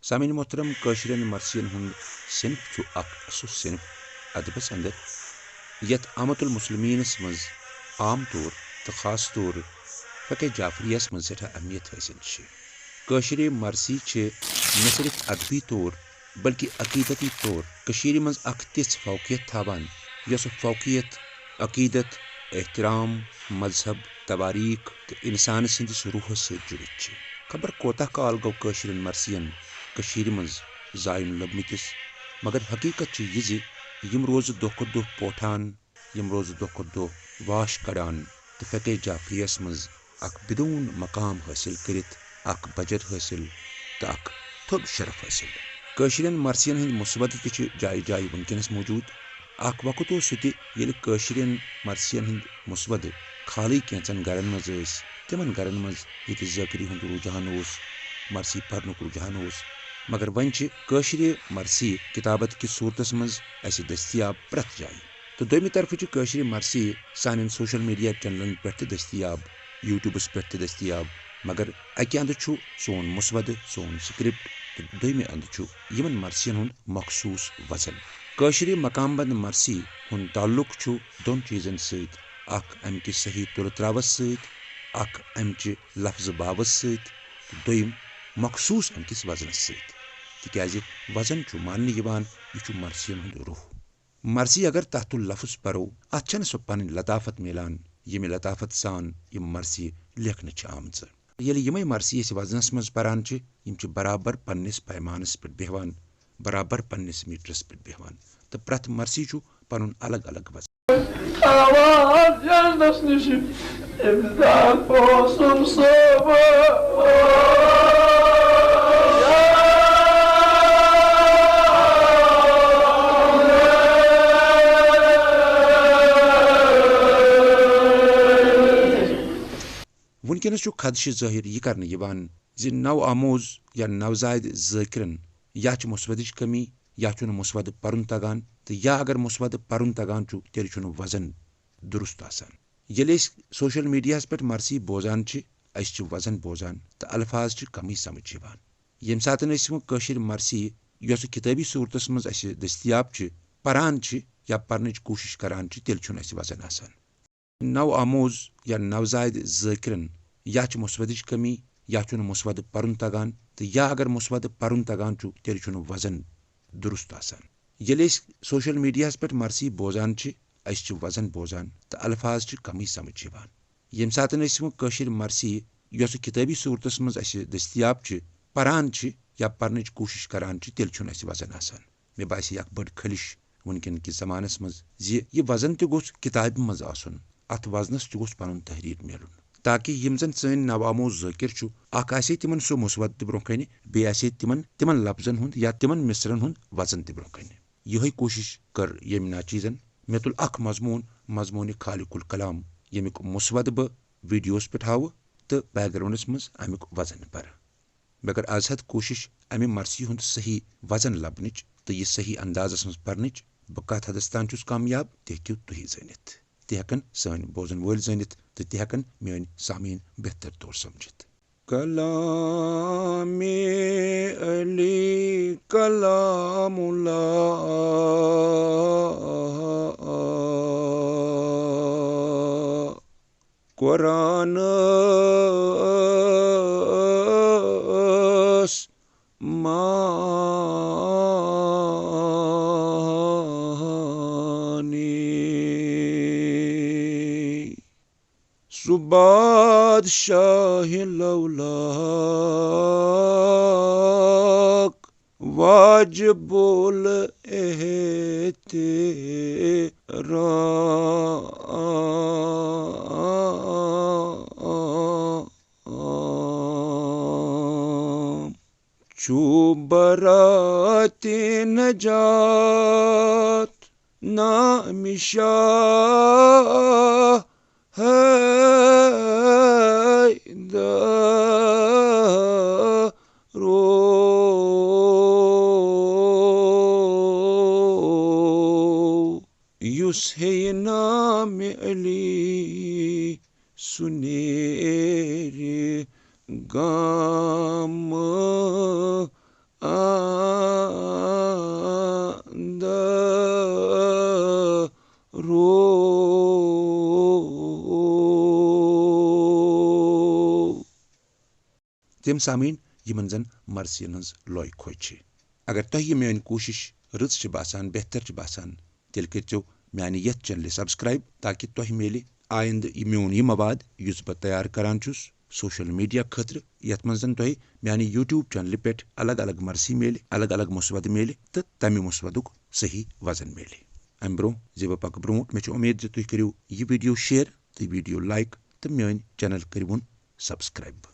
सामीन मोहतरम कशिरन मरसियन हुंद सिनफ छु अक सु सिनफ अदबस अंदर यथ आमतुल मुस्लिमीनस मज आम तौर तो खास तौर फ़क़े जाफरियस मज सठा अहमियत हासिल छे। कशिर मरसी छे न सिर्फ अदबी तौर बल्कि अकीदती तौर कशीर मज अक तिस फौकियत थावान यस फौकियत अकीदत एहतराम मजहब तवारीख तो इंसान सिंदिस रूह से जुड़ित छे। खबर कोता काल गो कशिरन मरसियन कशीर मज जायन लबमितिस मगर हकीकत छे ये यम रोज दोह दोह पोठान यम रोज दोह दोह वाश कड़ान तो फ़क़े जाफरियस मज अक बिदून मकाम हासिल करित अक बजर हासिल तो अक थोब शरफ हासिल। कशिरन मरसियन हंद मुसबत ति जाय जाय वनकनस मौजूद अक वक्त सह कशिरन मरसियन हंद मुसबत खाली कैंचन गरन मज तिमन गरन मज ये ज़ाकरी हुंद रुझान मरसी पर्नुक रुझान मगर वन कशिर मरसी किताबत किस सूरतस मज अस दस्तियाब प्रथ जाय तो दोमी तरफ कशिर मरसी सान सोशल मीडिया चैनलन पे दस्तियाब यूट्यूबस पे दस्तियाब मगर अकि अंद सोन मुसवद सोन स्क्रिप्ट तो दोमी अंद यमन मरसियन हुंद मखसूस वजन। कशिर मकामबंद मरसी हुंद ताल्लुक दोन चीजन सत अख अमि सही तुर त्रावस सत अख अमि लफ्ज बावस सत दोयम मखसूस अमकिस वजनस सत तिकाज वजन मान यह मरसियन हुंद रूह। मरसी अगर तहतुल लफ्ज परो अत सह पन लताफत मिलान यम लताफत सान यम मरसी लेखन आमच ये यमे मरसी अस वजनस मज परान यम बराबर पन्निस पैमानस पे बेहवान बराबर पन्निस मीटरस पे बेहवान तो प्रथ मरसी पनुन अलग अलग वजन। वनकनस खदश ज़ाहिर यह कर नव आमोज या नवजायद ज़ाकिरन या मुसवद कमी या मुसवद पर्न तगान तो या अगर मुसवद पर्न तगान तेल वजन दुरुस्त आसान। येले सोशल मीडिया पे मरसी बोजान अस वजन बोजान तो अल्फाज कमी समझ यम सात कशिर मरसी यस किताबी सूरतस मज अस दस्तियाब परान या पर्न कोशिश करान तेल अस वजन आसान। नव आमोज या नवजायद ज़ाकिरन या मुसवद कमी या मुसवद पर्न तगान तो या अगर मुसवद पर्न तगान तेल वजन दुरुस्त आसान। येले सोशल मीडिया पे मरसी बोजान अस वजन बोजान तो अल्फाज कमी समझ यम सात कशिर मरसी यस किताबी सूरतस मज अस दस्तियाब परान या पर्न कोशिश करान तेल अस वजन आसान। मे बासी अख बड़ खलिश वनकन कि जमानस मज यह वजन तह गोस किताब मज आसन अत वजनस गोस पनुन तहरीर मिलुन ताकि यम जन सन नवामो ज़ाकिर अख आसे तिमन सो मुसवद तह ब्रोह बे आसे तिमन लफ्जन हुंद या तिमन मिसरन हुंद वजन तह ब्रोह यही कोशिश कर यम नाचीजन मे तुल अख मजमून खालिकुल कलाम यमिक मुसवद बह वीडियोस पे हाव तो बैकग्राउंडस मज अमुक वजन पर मे कर आज हद कोशिश अमे मरसी हुंद सही वजन लबनच तो यह सही अंदाजस मज पर्नच बह कत हदस तान कामयाब तह हेक्यू तुही जानित तह हेकन सन बोजन वोल जानित तो तह हेकन मेन सामीन बेहतर तौर समझित। कलामे अली कलामुल्लाह कुरान बादशाह लौलाक वाजिबुल एहतराम चुबराते नजात नामिशा नाम अली सुनेर गाम تم سامعین یمن زن مرثین ہز لوے کھوج چھ اگر تہ یہ میٲنۍ کوشش رٕژ چھ باسان بہتر چھ باسان تیٚلہِ کٔرۍزیو میانہِ یتھ چینلہِ سبسکرایب تاکہ تۄہہِ میلہِ آیندٕ میون یہ مواد یُس بہٕ تیار کران چھُس سوشل میڈیا خٲطرٕ یتھ منٛز زن تۄہہِ میانہِ یوٗٹیوٗب چینلہِ پٮ۪ٹھ الگ الگ مرثی میلہِ الگ الگ مسودٕ میلہِ تہٕ تمہِ مسودُک صحیح وزن میلہِ امہِ برونٛہہ زِ بہٕ پکہٕ برونٛٹھ مےٚ چھُ امید زِ تُہۍ کٔرِو یہِ ویٖڈیو شیر تہٕ ویٖڈیو لایک تہٕ میٲنۍ چینل کٔرۍوُن سبسکرایب